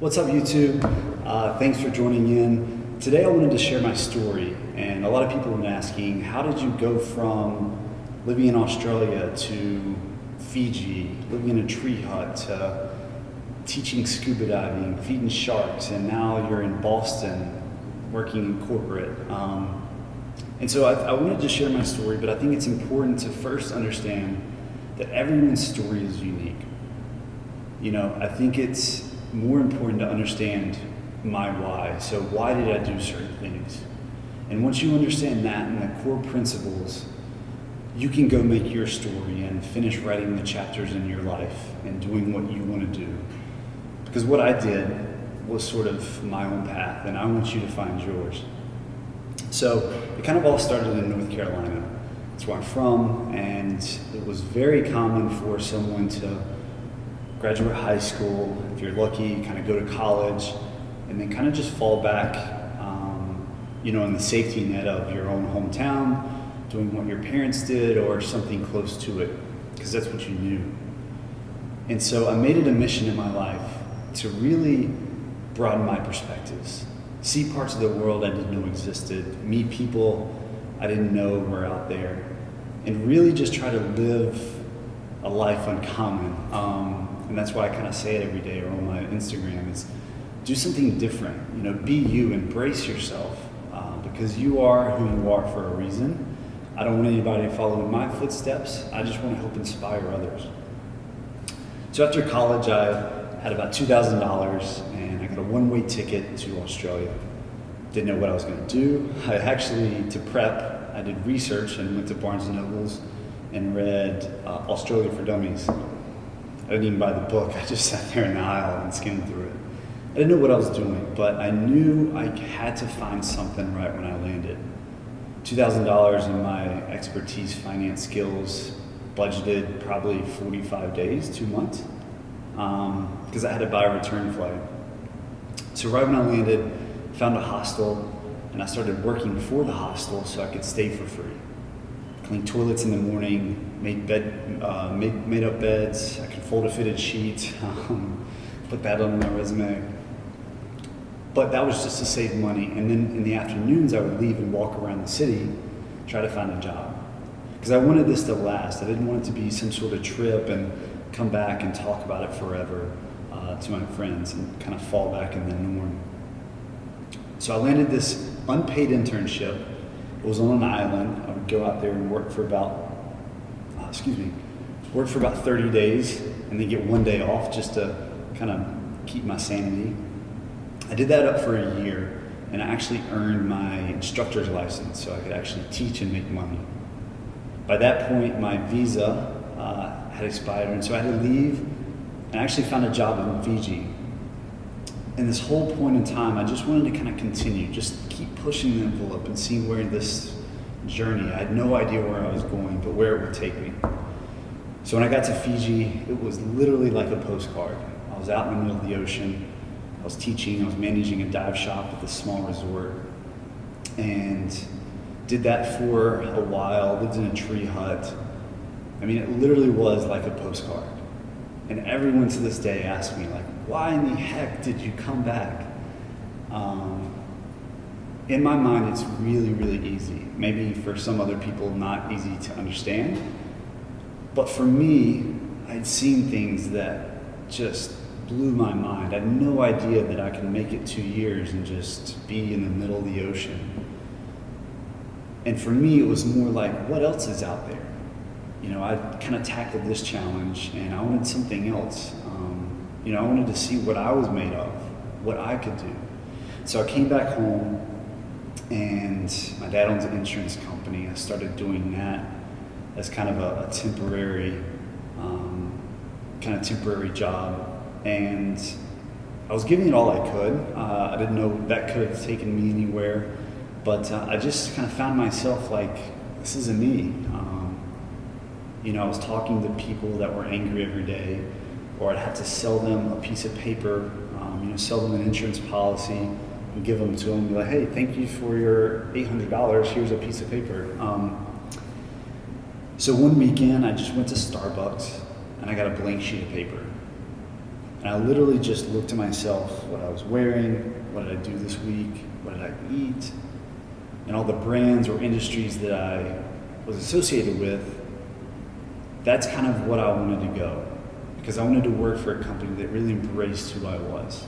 What's up, YouTube? Thanks for joining in. Today I wanted to share my story, and a lot of people have been asking, how did you go from living in Australia to Fiji, living in a tree hut, to teaching scuba diving, feeding sharks, and now you're in Boston working in corporate. And so I wanted to share my story, but I think it's important to first understand that everyone's story is unique. I think it's more important to understand my why. So why did I do certain things? And once you understand that and the core principles, you can go make your story and finish writing the chapters in your life and doing what you want to do. Because what I did was sort of my own path, and I want you to find yours. So it kind of all started in North Carolina. That's where I'm from, and it was very common for someone to graduate high school, if you're lucky, kind of go to college, and then kind of just fall back, in the safety net of your own hometown, doing what your parents did or something close to it, because that's what you knew. And so I made it a mission in my life to really broaden my perspectives, see parts of the world I didn't know existed, meet people I didn't know were out there, and really just try to live a life uncommon. And that's why I kind of say it every day or on my Instagram is do something different, be you, embrace yourself, because you are who you are for a reason. I don't want anybody to follow in my footsteps. I just want to help inspire others. So after college, I had about $2,000 and I got a one-way ticket to Australia. Didn't know what I was going to do. To prep, I did research and went to Barnes & Noble's and read Australia for Dummies. I didn't even buy the book. I just sat there in the aisle and skimmed through it. I didn't know what I was doing, but I knew I had to find something right when I landed. $2,000 in my expertise, finance skills, budgeted probably 45 days, 2 months, because I had to buy a return flight. So right when I landed, found a hostel, and I started working for the hostel so I could stay for free. Cleaned toilets in the morning, made up beds, I could fold a fitted sheet, put that on my resume. But that was just to save money. And then in the afternoons, I would leave and walk around the city, try to find a job. Because I wanted this to last. I didn't want it to be some sort of trip and come back and talk about it forever to my friends and kind of fall back in the norm. So I landed this unpaid internship. It was on an island. I would go out there and work for about 30 days and then get 1 day off just to kind of keep my sanity. I did that up for a year, and I actually earned my instructor's license so I could actually teach and make money. By that point, my visa had expired, and so I had to leave and I actually found a job in Fiji. And this whole point in time, I just wanted to kind of continue, just keep pushing the envelope and see where this journey, I had no idea where I was going, but where it would take me. So when I got to Fiji, it was literally like a postcard. I was out in the middle of the ocean. I was teaching, I was managing a dive shop at this small resort, and did that for a while, lived in a tree hut. I mean, it literally was like a postcard. And everyone to this day asks me, why in the heck did you come back? In my mind, it's really, really easy. Maybe for some other people, not easy to understand. But for me, I'd seen things that just blew my mind. I had no idea that I could make it 2 years and just be in the middle of the ocean. And for me, it was more like, what else is out there? I kind of tackled this challenge, and I wanted something else. I wanted to see what I was made of, what I could do. So I came back home, and my dad owns an insurance company. I started doing that as kind of a temporary job. And I was giving it all I could. I didn't know that could have taken me anywhere, but I just kind of found myself this isn't me. I was talking to people that were angry every day, or I'd have to sell them a piece of paper, sell them an insurance policy and give them to them, be like, hey, thank you for your $800, here's a piece of paper. So one weekend I just went to Starbucks and I got a blank sheet of paper. And I literally just looked at myself, what I was wearing, what did I do this week, what did I eat, and all the brands or industries that I was associated with. That's kind of what I wanted to go, because I wanted to work for a company that really embraced who I was.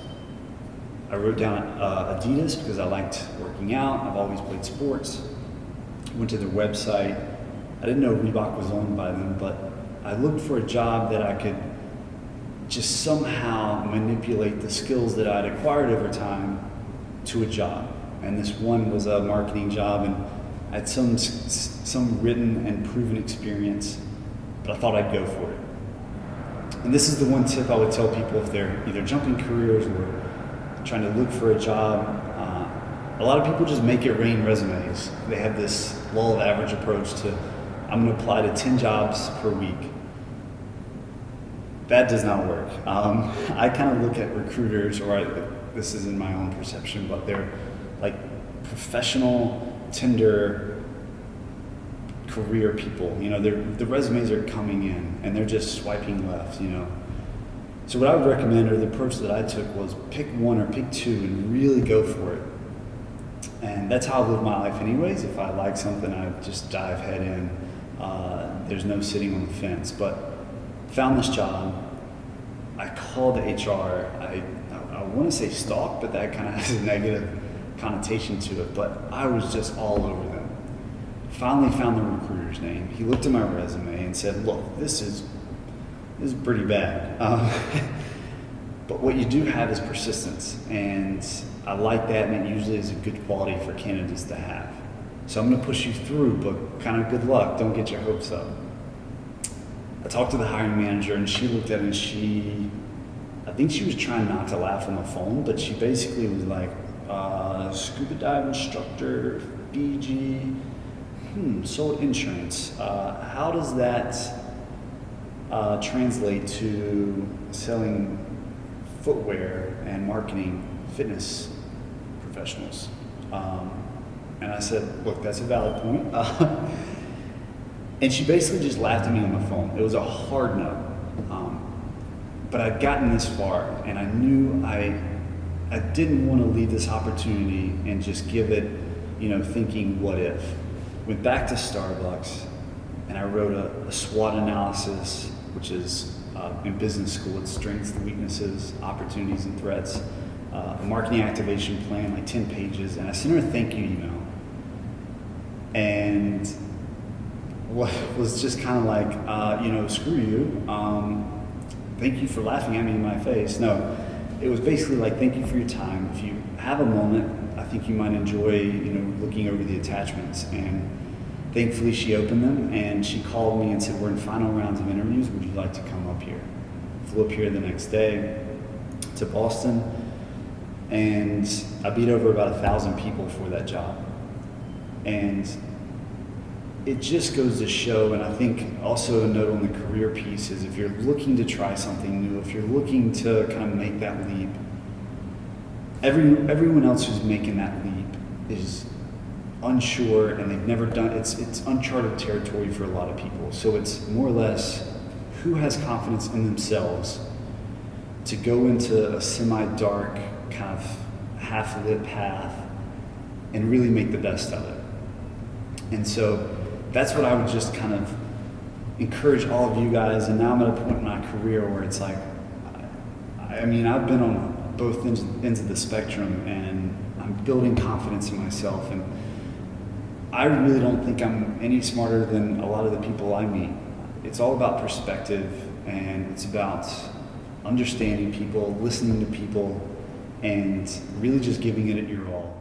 I wrote down Adidas because I liked working out. I've always played sports. Went to their website. I didn't know Reebok was owned by them, but I looked for a job that I could just somehow manipulate the skills that I'd acquired over time to a job. And this one was a marketing job, and I had some written and proven experience, but I thought I'd go for it. And this is the one tip I would tell people if they're either jumping careers or trying to look for a job. A lot of people just make it rain resumes. They have this law of average approach to, I'm going to apply to 10 jobs per week. That does not work. I kind of look at recruiters, this is in my own perception, but they're like professional Tinder career people. The resumes are coming in and they're just swiping left. So what I would recommend, or the approach that I took, was pick one or pick two and really go for it. And that's how I live my life anyways. If I like something, I just dive head in. There's no sitting on the fence. But found this job. I called the HR. I want to say stalk, but that kind of has a negative connotation to it. But I was just all over them. Finally found the recruiter's name. He looked at my resume and said, look, this is pretty bad. But what you do have is persistence. And I like that, and it usually is a good quality for candidates to have. So I'm going to push you through, but kind of good luck. Don't get your hopes up. I talked to the hiring manager, and she looked at it, and I think she was trying not to laugh on the phone, but she basically was like, scuba dive instructor, Fiji, sold insurance. How does that translate to selling footwear and marketing fitness professionals? And I said, look, that's a valid point. And she basically just laughed at me on the phone. It was a hard no. But I'd gotten this far, and I knew I didn't want to leave this opportunity and just give it, thinking what if. Went back to Starbucks, and I wrote a SWOT analysis, which is in business school, it's strengths, weaknesses, opportunities, and threats. A marketing activation plan, like 10 pages, and I sent her a thank you email. And what was just kind of like, screw you. Thank you for laughing at me in my face. No, it was basically like, thank you for your time. If you have a moment, I think you might enjoy, looking over the attachments. And thankfully she opened them, and she called me and said, we're in final rounds of interviews. Would you like to come up here? Flew up here the next day to Boston, and I beat over about 1,000 people for that job. And it just goes to show, and I think also a note on the career piece is, if you're looking to try something new, if you're looking to kind of make that leap, everyone else who's making that leap is unsure, and they've never done it's uncharted territory for a lot of people. So it's more or less, who has confidence in themselves to go into a semi-dark, kind of half-lit path and really make the best of it. And so that's what I would just kind of encourage all of you guys. And now I'm at a point in my career where it's like, I've been on both ends of the spectrum, and I'm building confidence in myself. And I really don't think I'm any smarter than a lot of the people I meet. It's all about perspective, and it's about understanding people, listening to people, and really just giving it your all.